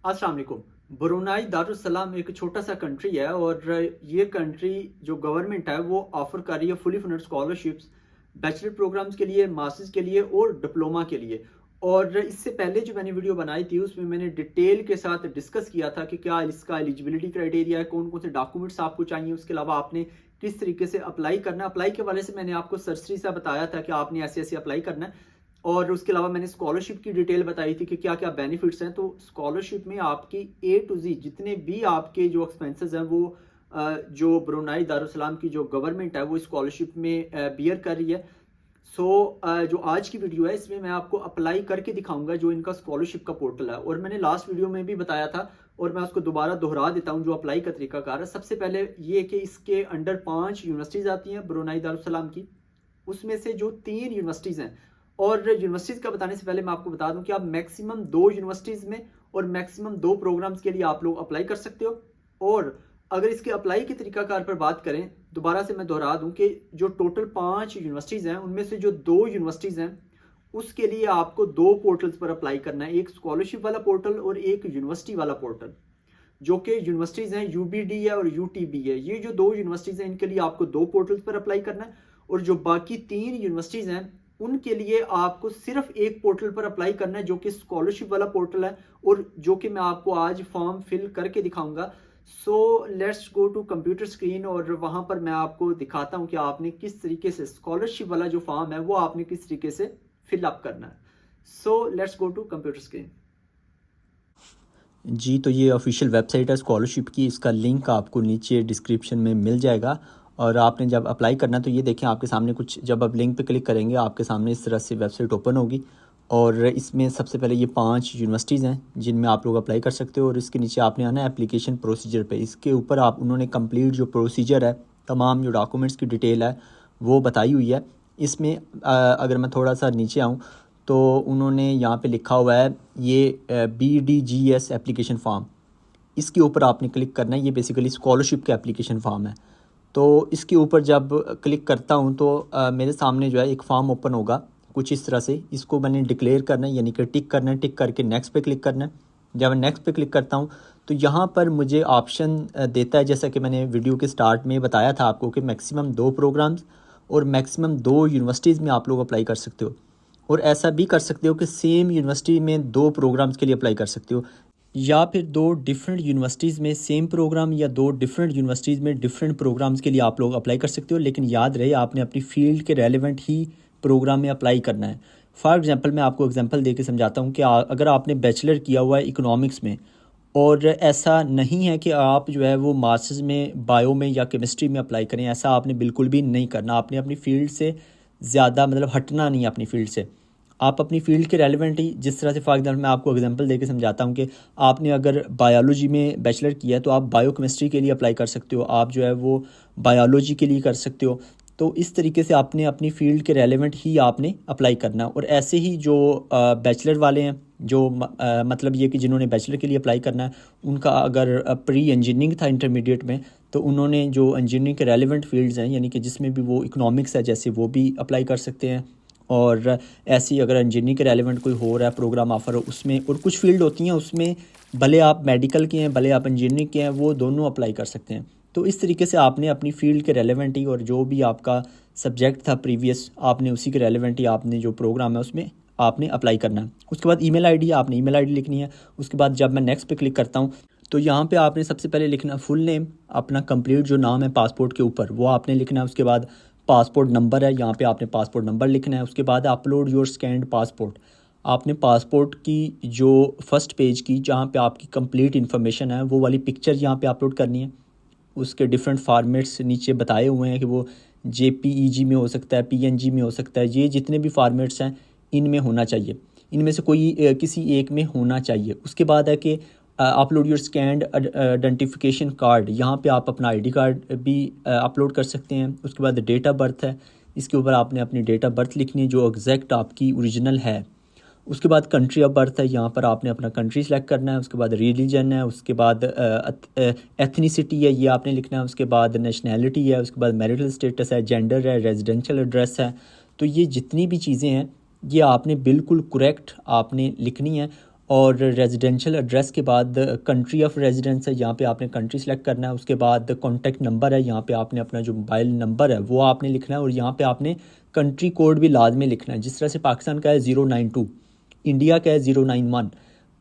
अस्सलाम वालेकुम। Brunei Darussalam एक छोटा सा कंट्री है और ये कंट्री जो गवर्नमेंट है वो ऑफर कर रही है fully funded scholarships bachelor programs के लिए, मास्टर्स के लिए और डिप्लोमा के लिए। और इससे पहले जो मैंने वीडियो बनाई थी उसमें मैंने डिटेल के साथ डिस्कस किया था कि क्या इसका एलिजिबिलिटी क्राइटेरिया है, कौन कौन से डॉक्यूमेंट्स आपको चाहिए, उसके अलावा आपने किस तरीके से अप्लाई करना है। अप्लाई के हवाले से मैंने आपको सरसरी सा बताया था कि आपने ऐसे ऐसे अप्लाई करना है। और उसके अलावा मैंने स्कॉलरशिप की डिटेल बताई थी कि क्या क्या बेनिफिट्स हैं। तो स्कॉलरशिप में आपकी ए टू जी जितने भी आपके जो एक्सपेंसेस हैं वो जो ब्रुनाई दारुसलाम की जो गवर्नमेंट है वो स्कॉलरशिप में बियर कर रही है। सो जो आज की वीडियो है इसमें मैं आपको अप्लाई करके दिखाऊंगा जो इनका स्कॉलरशिप का पोर्टल है। और मैंने लास्ट वीडियो में भी बताया था और मैं उसको दोबारा दोहरा देता हूँ जो अप्लाई का तरीकाकार है। सबसे पहले ये कि इसके अंडर 5 यूनिवर्सिटीज़ आती हैं ब्रुनाई दारुसलाम की, उसमें से जो 3 यूनिवर्सिटीज़ हैं। और यूनिवर्सिटीज़ का बताने से पहले मैं आपको बता दूं कि आप मैक्सिमम 2 यूनिवर्सिटीज़ में और मैक्सिमम 2 प्रोग्राम्स के लिए आप लोग अप्लाई कर सकते हो। और अगर इसके अप्लाई के तरीकाकार पर बात करें, दोबारा से मैं दोहरा दूं कि जो टोटल 5 यूनिवर्सिटीज़ हैं उनमें से जो 2 यूनिवर्सिटीज़ हैं उसके लिए आपको 2 पोर्टल्स पर अप्लाई करना है, एक स्कॉलरशिप वाला पोर्टल और एक यूनिवर्सिटी वाला पोर्टल। जो कि यूनिवर्सिटीज़ हैं यूबीडी है और यूटीबी है। ये जो 2 यूनिवर्सिटीज़ हैं इनके लिए आपको 2 पोर्टल्स पर अप्लाई करना है। और जो बाकी 3 यूनिवर्सिटीज़ हैं उनके लिए आपको सिर्फ एक पोर्टल पर अप्लाई करना है जो कि स्कॉलरशिप वाला पोर्टल है और जो कि मैं आपको आज फॉर्म फिल करके दिखाऊंगा। So let's go to computer screen और वहां पर मैं आपको दिखाता हूं कि आपने किस तरीके से स्कॉलरशिप वाला जो फॉर्म है वो आपने किस तरीके से फिल अप करना है। So let's go to computer screen. जी, तो ये ऑफिशियल वेबसाइट है स्कॉलरशिप की। इसका लिंक आपको नीचे डिस्क्रिप्शन में मिल जाएगा। और आपने जब अप्लाई करना तो ये देखें आपके सामने कुछ, जब आप लिंक पे क्लिक करेंगे आपके सामने इस तरह से वेबसाइट ओपन होगी। और इसमें सबसे पहले ये 5 यूनिवर्सिटीज़ हैं जिनमें आप लोग अप्लाई कर सकते हो। और इसके नीचे आपने आना है एप्लीकेशन प्रोसीजर पे। इसके ऊपर आप उन्होंने कंप्लीट जो प्रोसीजर है, तमाम जो डॉक्यूमेंट्स की डिटेल है वो बताई हुई है इसमें। अगर मैं थोड़ा सा नीचे आऊँ तो उन्होंने यहाँ पे लिखा हुआ है ये BDGS एप्लीकेशन फॉर्म। इसके ऊपर आपने क्लिक करना है। ये बेसिकली स्कॉलरशिप का एप्लीकेशन फॉर्म है। तो इसके ऊपर जब क्लिक करता हूँ तो मेरे सामने जो है एक फॉर्म ओपन होगा कुछ इस तरह से। इसको मैंने डिक्लेयर करना है, यानी कि टिक करना है। टिक करके नेक्स्ट पे क्लिक करना है। जब मैं नेक्स्ट पे क्लिक करता हूँ तो यहाँ पर मुझे ऑप्शन देता है, जैसा कि मैंने वीडियो के स्टार्ट में बताया था आपको, कि मैक्सिमम 2 प्रोग्राम्स और मैक्सिमम 2 यूनिवर्सिटीज़ में आप लोग अप्लाई कर सकते हो। और ऐसा भी कर सकते हो कि सेम यूनिवर्सिटी में 2 प्रोग्राम्स के लिए अप्लाई कर सकते हो, या फिर 2 डिफरेंट यूनिवर्सिटीज़ में सेम प्रोग्राम या 2 डिफरेंट यूनिवर्सिटीज़ में डिफरेंट प्रोग्राम्स के लिए आप लोग अप्लाई कर सकते हो। लेकिन याद रहे आपने अपनी फील्ड के रेलेवेंट ही प्रोग्राम में अप्लाई करना है। फॉर एग्जांपल मैं आपको एग्जांपल दे के समझाता हूँ कि अगर आपने बैचलर किया हुआ है इकोनॉमिक्स में और ऐसा नहीं है कि आप जो है वो मास्टर्स में बायो में या केमिस्ट्री में अप्लाई करें, ऐसा आपने बिल्कुल भी नहीं करना। आपने अपनी फ़ील्ड से ज़्यादा मतलब हटना नहीं है अपनी फ़ील्ड से। आप अपनी फ़ील्ड के रेलेवेंट ही, जिस तरह से फॉर एग्जाम्पल मैं आपको एग्जांपल देके समझाता हूँ कि आपने अगर बायोलॉजी में बैचलर किया है तो आप बायो केमिस्ट्री के लिए अप्लाई कर सकते हो, आप जो है वो बायोलॉजी के लिए कर सकते हो। तो इस तरीके से आपने अपनी फ़ील्ड के रेलेवेंट ही आपने अप्लाई करना। और ऐसे ही जो बैचलर वाले हैं, जो मतलब ये कि जिन्होंने बैचलर के लिए अप्लाई करना है, उनका अगर प्री इंजीनियरिंग था इंटरमीडिएट में तो उन्होंने जो इंजीनियरिंग के रेलेवेंट फील्ड्स हैं, यानी कि जिसमें भी वो इकोनॉमिक्स है जैसे, वो भी अप्लाई कर सकते हैं। और ऐसे ही अगर इंजीनियरिंग के रेलेवेंट कोई हो रहा है प्रोग्राम ऑफर हो उसमें, और कुछ फील्ड होती हैं उसमें भले आप मेडिकल के हैं भले आप इंजीनियरिंग के हैं, वो दोनों अप्लाई कर सकते हैं। तो इस तरीके से आपने अपनी फ़ील्ड के रेलेवेंट ही, और जो भी आपका सब्जेक्ट था प्रीवियस, आपने उसी के रेलेवेंट ही आपने जो प्रोग्राम है उसमें आपने अप्लाई करना है। उसके बाद ईमेल आईडी, आपने ईमेल आईडी लिखनी है। उसके बाद जब मैं नेक्स्ट पे क्लिक करता हूँ तो यहाँ पे आपने सबसे पहले लिखना फुल नेम, अपना कंप्लीट जो नाम है पासपोर्ट के ऊपर वो आपने लिखना है। उसके बाद पासपोर्ट नंबर है, यहाँ पे आपने पासपोर्ट नंबर लिखना है। उसके बाद अपलोड योर स्कैन्ड पासपोर्ट, आपने पासपोर्ट की जो फर्स्ट पेज की जहाँ पे आपकी कंप्लीट इन्फॉर्मेशन है वो वाली पिक्चर यहाँ पे अपलोड करनी है। उसके डिफरेंट फार्मेट्स नीचे बताए हुए हैं कि वो JPEG में हो सकता है, PNG में हो सकता है। ये जितने भी फार्मेट्स हैं इनमें होना चाहिए, इनमें से कोई किसी एक में होना चाहिए। उसके बाद है कि upload your scanned identification card, यहाँ पे आप अपना ID कार्ड भी अपलोड कर सकते हैं। उसके बाद डेट ऑफ बर्थ है, इसके ऊपर आपने अपनी डेट ऑफ बर्थ लिखनी है जो एग्जैक्ट आपकी ओरिजिनल है। उसके बाद कंट्री ऑफ बर्थ है, यहाँ पर आपने अपना कंट्री सेलेक्ट करना है। उसके बाद रिलीजन है, उसके बाद एथनिसिटी है, ये आपने लिखना है। उसके बाद नेशनैलिटी है, उसके बाद मैरिटल स्टेटस है, जेंडर है, रेजिडेंशियल एड्रेस है। तो ये जितनी भी चीज़ें हैं ये आपने बिल्कुल करेक्ट आपने लिखनी है। और रेजिडेंशियल एड्रेस के बाद कंट्री ऑफ रेजिडेंस है, यहाँ पे आपने कंट्री सेलेक्ट करना है। उसके बाद कॉन्टैक्ट नंबर है, यहाँ पे आपने अपना जो मोबाइल नंबर है वो आपने लिखना है, और यहाँ पे आपने कंट्री कोड भी लाजमी लिखना है। जिस तरह से पाकिस्तान का है 092, इंडिया का है 091,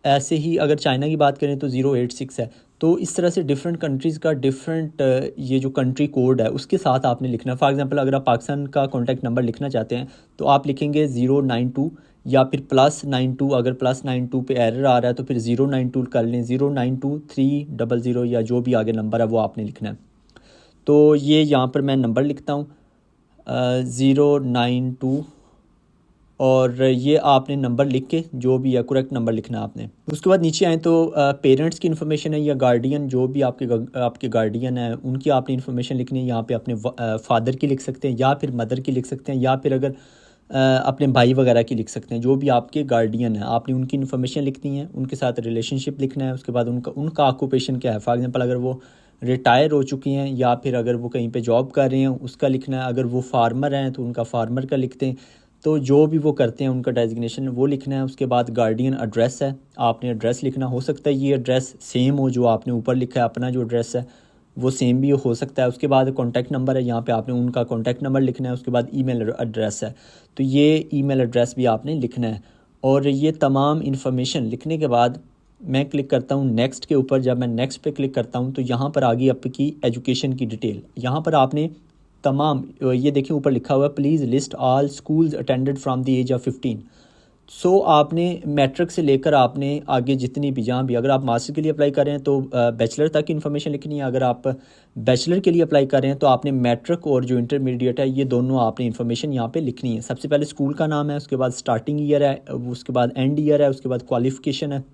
ऐसे ही अगर चाइना की बात करें तो 086 है। तो इस तरह से डिफरेंट कंट्रीज़ का डिफरेंट ये जो कंट्री कोड है उसके साथ आपने लिखना है। फॉर एग्जांपल अगर आप पाकिस्तान का कॉन्टैक्ट नंबर लिखना चाहते हैं तो आप लिखेंगे 092 या फिर +92। अगर +92 पे एरर आ रहा है तो फिर 092 कर लें, 092-300 या जो भी आगे नंबर है वो आपने लिखना है। तो ये यहाँ पर मैं नंबर लिखता हूँ 092, और ये आपने नंबर लिख के जो भी है करेक्ट नंबर लिखना है आपने। उसके बाद नीचे आए तो पेरेंट्स की इन्फॉर्मेशन है या गार्डियन, जो भी आपके गार्डियन है उनकी आपने इन्फॉर्मेशन लिखनी है। यहाँ पे अपने फादर की लिख सकते हैं या फिर मदर की लिख सकते हैं, या फिर अगर अपने भाई वगैरह की लिख सकते हैं। जो भी आपके गार्डियन है आपने उनकी इन्फॉर्मेशन लिखनी है, उनके साथ रिलेशनशिप लिखना है। उसके बाद उनका ऑक्यूपेशन क्या है, फॉर एग्जांपल अगर वो रिटायर हो चुकी हैं या फिर अगर वो कहीं पे जॉब कर रहे हैं उसका लिखना है। अगर वो फार्मर हैं तो उनका फार्मर का लिखते हैं। तो जो भी वो करते हैं उनका डेजिग्नेशन वो लिखना है। उसके बाद गार्डियन एड्रेस है, आपने एड्रेस लिखना। हो सकता है ये एड्रेस सेम हो जो आपने ऊपर लिखा है, अपना जो एड्रेस है वो सेम भी हो सकता है। उसके बाद कॉन्टैक्ट नंबर है, यहाँ पे आपने उनका कॉन्टैक्ट नंबर लिखना है। उसके बाद ईमेल एड्रेस है, तो ये ईमेल एड्रेस भी आपने लिखना है। और ये तमाम इन्फॉर्मेशन लिखने के बाद मैं क्लिक करता हूँ नेक्स्ट के ऊपर। जब मैं नेक्स्ट पे क्लिक करता हूँ तो यहाँ पर आ गई आपकी एजुकेशन की डिटेल। यहाँ पर आपने तमाम ये देखिए ऊपर लिखा हुआ है please list all schools attended from the age of 15। So आपने मैट्रिक से लेकर आपने आगे जितनी भी जहाँ भी, अगर आप मास्टर के लिए अप्लाई कर रहे हैं तो बैचलर तक इन्फॉर्मेशन लिखनी है। अगर आप बैचलर के लिए अप्लाई कर रहे हैं तो आपने मैट्रिक और जो इंटरमीडिएट है ये दोनों आपने इन्फॉर्मेशन यहाँ पे लिखनी है। सबसे पहले स्कूल का नाम है, उसके बाद स्टार्टिंग ईयर है, उसके बाद एंड ईयर है, उसके बाद क्वालिफ़िकेशन है,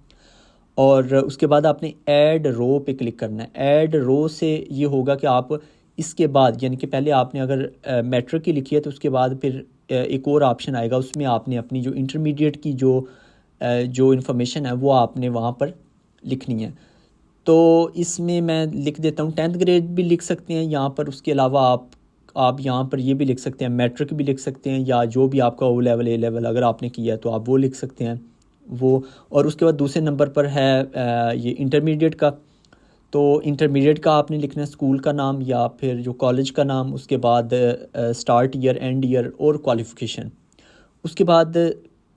और उसके बाद आपने ऐड रो पे क्लिक करना है। ऐड रो से ये होगा कि आप इसके बाद यानी कि पहले आपने अगर मैट्रिक की लिखी है तो उसके बाद फिर एक और ऑप्शन आएगा, उसमें आपने अपनी जो इंटरमीडिएट की जो इन्फॉर्मेशन है वो आपने वहाँ पर लिखनी है। तो इसमें मैं लिख देता हूँ 10th ग्रेड भी लिख सकते हैं यहाँ पर। उसके अलावा आप यहाँ पर ये भी लिख सकते हैं, मैट्रिक भी लिख सकते हैं, या जो भी आपका O लेवल A लेवल अगर आपने किया है तो आप वो लिख सकते हैं वो। और उसके बाद दूसरे नंबर पर है ये इंटरमीडिएट का। तो इंटरमीडिएट का आपने लिखना है स्कूल का नाम या फिर जो कॉलेज का नाम, उसके बाद स्टार्ट ईयर, एंड ईयर और क्वालिफ़िकेशन। उसके बाद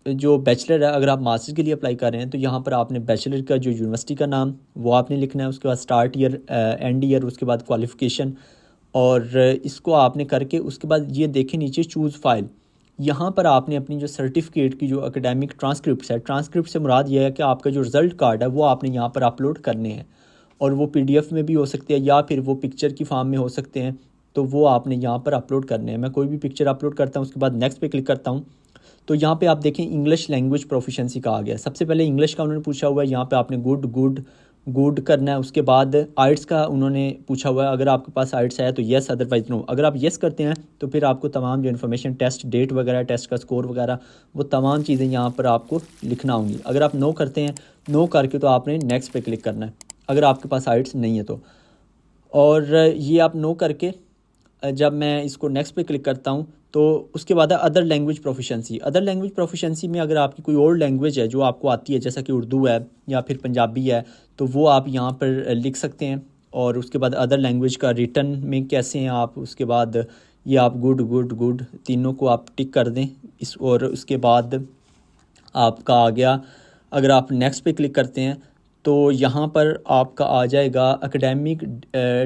जो बैचलर है, अगर आप मास्टर्स के लिए अप्लाई कर रहे हैं तो यहाँ पर आपने बैचलर का जो यूनिवर्सिटी का नाम वो आपने लिखना है। उसके बाद स्टार्ट ईयर, एंड ईयर, उसके बाद क्वालिफ़िकेशन, और इसको आपने करके उसके बाद ये देखें नीचे चूज़ फाइल। यहाँ पर आपने अपनी जो सर्टिफिकेट की जो एकेडमिक ट्रांसक्रिप्ट है, ट्रांसक्रिप्ट से मुराद ये है कि आपका जो रिज़ल्ट कार्ड है वो आपने यहाँ पर अपलोड करने हैं, और वो PDF में भी हो सकते हैं या फिर वो पिक्चर की फॉर्म में हो सकते हैं। तो वो आपने यहाँ पर अपलोड करने हैं। मैं कोई भी पिक्चर अपलोड करता हूँ, उसके बाद नेक्स्ट पे क्लिक करता हूँ। तो यहाँ पे आप देखें इंग्लिश लैंग्वेज प्रोफिशेंसी का आ गया। सबसे पहले इंग्लिश का उन्होंने पूछा हुआ है, यहाँ पे आपने गुड करना है। उसके बाद आइट्स का उन्होंने पूछा हुआ है, अगर आपके पास आइट्स है तो येस, अदरवाइज नो। अगर आप येस करते हैं तो फिर आपको तमाम जो इन्फॉर्मेशन, टेस्ट डेट वगैरह, टेस्ट का स्कोर वगैरह, वो तमाम चीज़ें यहाँ पर आपको लिखना होंगी। अगर आप नो करते हैं, नो करके तो आपने नेक्स्ट पे क्लिक करना है अगर आपके पास आइट्स नहीं है तो। और ये आप नो करके जब मैं इसको नेक्स्ट पे क्लिक करता हूँ तो उसके बाद other language proficiency. Other language proficiency में अगर आपकी कोई और लैंग्वेज है जो आपको आती है, जैसा कि उर्दू है या फिर पंजाबी है, तो वो आप यहाँ पर लिख सकते हैं। और उसके बाद अदर लैंग्वेज का रिटन में कैसे हैं आप, उसके बाद ये आप गुड तीनों को आप टिक कर दें इस। और उसके बाद आपका आ गया, अगर आप नेक्स्ट पे क्लिक करते हैं तो यहाँ पर आपका आ जाएगा एकेडमिक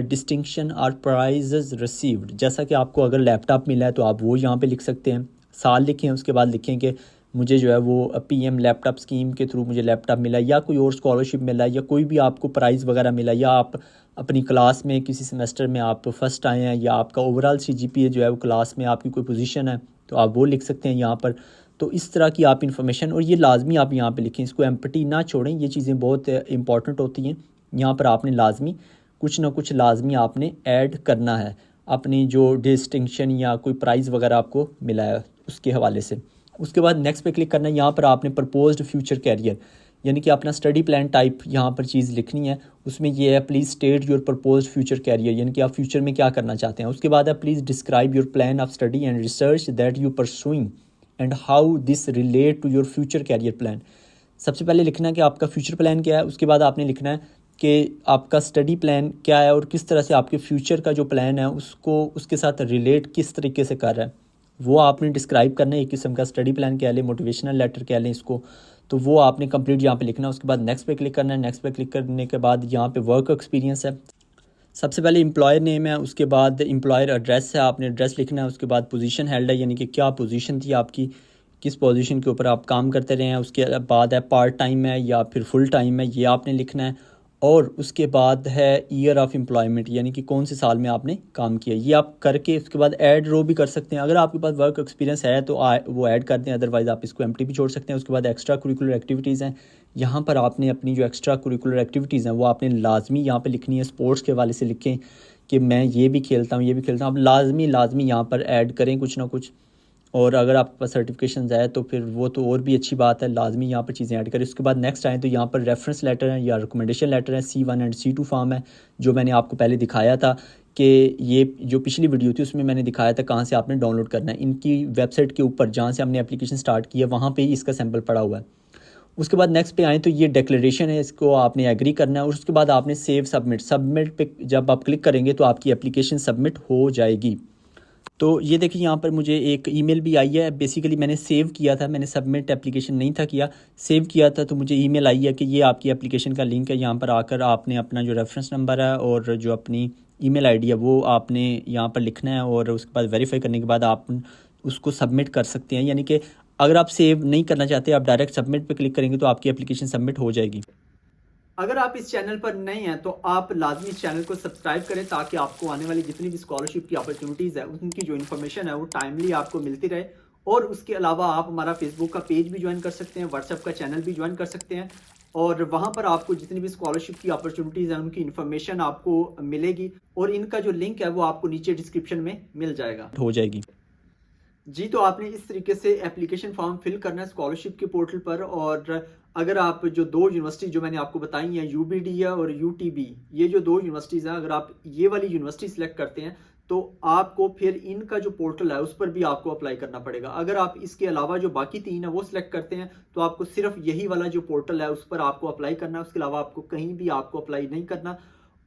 डिस्टिंक्शन और प्राइजेज़ रिसीव्ड। जैसा कि आपको अगर लैपटॉप मिला है तो आप वो यहाँ पे लिख सकते हैं, साल लिखें। उसके बाद लिखें कि मुझे जो है वो PM लैपटॉप स्कीम के थ्रू मुझे लैपटॉप मिला, या कोई और स्कॉलरशिप मिला, या कोई भी आपको प्राइज़ वगैरह मिला, या आप अपनी क्लास में किसी सेमेस्टर में आप फर्स्ट आए हैं, या आपका ओवरऑल CGPA जो है वो क्लास में आपकी कोई पोजीशन है तो आप वो लिख सकते हैं यहाँ पर। तो इस तरह की आप इन्फॉर्मेशन, और ये लाजमी आप यहाँ पे लिखें, इसको एम्प्टी ना छोड़ें, ये चीज़ें बहुत इंपॉर्टेंट होती हैं। यहाँ पर आपने लाजमी कुछ ना कुछ लाजमी आपने ऐड करना है, अपनी जो डिस्टिंक्शन या कोई प्राइज़ वगैरह आपको मिला है उसके हवाले से। उसके बाद नेक्स्ट पे क्लिक करना है। यहाँ पर आपने प्रपोज्ड फ्यूचर कैरियर यानी कि अपना स्टडी प्लान टाइप यहाँ पर चीज़ लिखनी है। उसमें ये है please state your proposed future career, यानी कि आप फ्यूचर में क्या करना चाहते हैं। उसके बाद है please describe your plan of study and research that you pursuing and how this relate to your future career plan. सबसे पहले लिखना है कि आपका फ्यूचर प्लान क्या है, उसके बाद आपने लिखना है कि आपका स्टडी प्लान क्या है और किस तरह से आपके फ्यूचर का जो प्लान है उसको उसके साथ रिलेट किस तरीके से कर रहा है, वो आपने डिस्क्राइब करना है। एक किस्म का स्टडी प्लान कह लें, मोटिवेशनल लेटर कह लें इसको, तो वो आपने कंप्लीट यहाँ पे लिखना है। उसके बाद नेक्स्ट पे क्लिक करना है। नेक्स्ट पे क्लिक करने के बाद यहाँ पे वर्क एक्सपीरियंस है, सबसे पहले एम्प्लॉयर नेम है, उसके बाद एम्प्लॉयर एड्रेस है, आपने एड्रेस लिखना है। उसके बाद पोजीशन हेल्ड है, यानी कि क्या पोजीशन थी आपकी, किस पोजीशन के ऊपर आप काम करते रहे हैं। उसके बाद है पार्ट टाइम है या फिर फुल टाइम है, ये आपने लिखना है। और उसके बाद है ईयर ऑफ एम्प्लॉयमेंट, यानी कि कौन से साल में आपने काम किया, ये आप करके उसके बाद ऐड रो भी कर सकते हैं। अगर आपके पास वर्क एक्सपीरियंस है तो वो ऐड कर दें, अदरवाइज़ आप इसको एम्प्टी भी छोड़ सकते हैं। उसके बाद एक्स्ट्रा करिकुलर एक्टिविटीज़ हैं, यहाँ पर आपने अपनी जो एक्स्ट्रा करिकुलर एक्टिविटीज़ हैं वो आपने लाजमी यहाँ पे लिखनी है। स्पोर्ट्स के हवाले से लिखें कि मैं ये भी खेलता हूँ, ये भी खेलता हूँ, आप लाजमी यहाँ पर ऐड करें कुछ ना कुछ। और अगर आपके पास सर्टिफिकेशन है तो फिर वो तो और भी अच्छी बात है, लाजमी यहाँ पर चीज़ें ऐड करें। उसके बाद नेक्स्ट आए तो यहाँ पर रेफरेंस लेटर है या रिकमेंडेशन लेटर है, C1 एंड C2 फॉर्म है, जो मैंने आपको पहले दिखाया था कि ये जो पिछली वीडियो थी उसमें मैंने दिखाया था कहाँ से आपने डाउनलोड करना है। इनकी वेबसाइट के ऊपर जहाँ से हमने एप्लीकेशन स्टार्ट किया वहाँ पर ही इसका सैम्पल पड़ा हुआ है। उसके बाद नेक्स्ट पे आए तो ये डिक्लेरेशन है, इसको आपने एग्री करना है। और उसके बाद आपने सेव सबमिट पे जब आप क्लिक करेंगे तो आपकी एप्लीकेशन सबमिट हो जाएगी। तो ये देखिए यहाँ पर मुझे एक ईमेल भी आई है। बेसिकली मैंने सेव किया था, मैंने सबमिट एप्लीकेशन नहीं था किया, सेव किया था, तो मुझे ईमेल आई है कि ये आपकी एप्लीकेशन का लिंक है। यहाँ पर आकर आपने अपना जो रेफरेंस नंबर है और जो अपनी ईमेल आईडी है वो आपने यहाँ पर लिखना है। और उसके बाद वेरीफाई करने के बाद आप उसको सबमिट कर सकते हैं। यानी कि अगर आप सेव नहीं करना चाहते, आप डायरेक्ट सबमिट पे क्लिक करेंगे तो आपकी एप्लीकेशन सबमिट हो जाएगी। अगर आप इस चैनल पर नए हैं तो आप लाजमी इस चैनल को सब्सक्राइब करें ताकि आपको आने वाली जितनी भी स्कॉलरशिप की अपॉर्चुनिटीज़ है उनकी जो इन्फॉर्मेशन है वो टाइमली आपको मिलती रहे। और उसके अलावा आप हमारा फेसबुक का पेज भी ज्वाइन कर सकते हैं, व्हाट्सएप का चैनल भी ज्वाइन कर सकते हैं, और वहाँ पर आपको जितनी भी स्कॉलरशिप की अपॉर्चुनिटीज़ हैं उनकी इन्फॉर्मेशन आपको मिलेगी। और इनका जो लिंक है वो आपको नीचे डिस्क्रिप्शन में मिल जाएगा, हो जाएगी जी। तो आपने इस तरीके से एप्लीकेशन फॉर्म फिल करना है स्कॉलरशिप के पोर्टल पर। और अगर आप जो दो यूनिवर्सिटी जो मैंने आपको बताई हैं, UBD और UTB, ये जो दो यूनिवर्सिटीज़ हैं, अगर आप ये वाली यूनिवर्सिटी सिलेक्ट करते हैं तो आपको फिर इनका जो पोर्टल है उस पर भी आपको अप्लाई करना पड़ेगा। अगर आप इसके अलावा जो बाकी तीन है वो सिलेक्ट करते हैं तो आपको सिर्फ यही वाला जो पोर्टल है उस पर आपको अप्लाई करना है, उसके अलावा आपको कहीं भी आपको अप्लाई नहीं करना।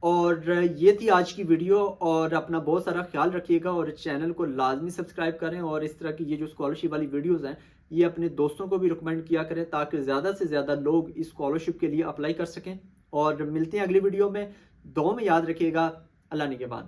और ये थी आज की वीडियो, और अपना बहुत सारा ख्याल रखिएगा और चैनल को लाजमी सब्सक्राइब करें। और इस तरह की ये जो स्कॉलरशिप वाली वीडियोस हैं ये अपने दोस्तों को भी रिकमेंड किया करें ताकि ज़्यादा से ज़्यादा लोग इस स्कॉलरशिप के लिए अप्लाई कर सकें। और मिलते हैं अगली वीडियो में, दुआ में याद रखिएगा। अल्लाह निगहबान।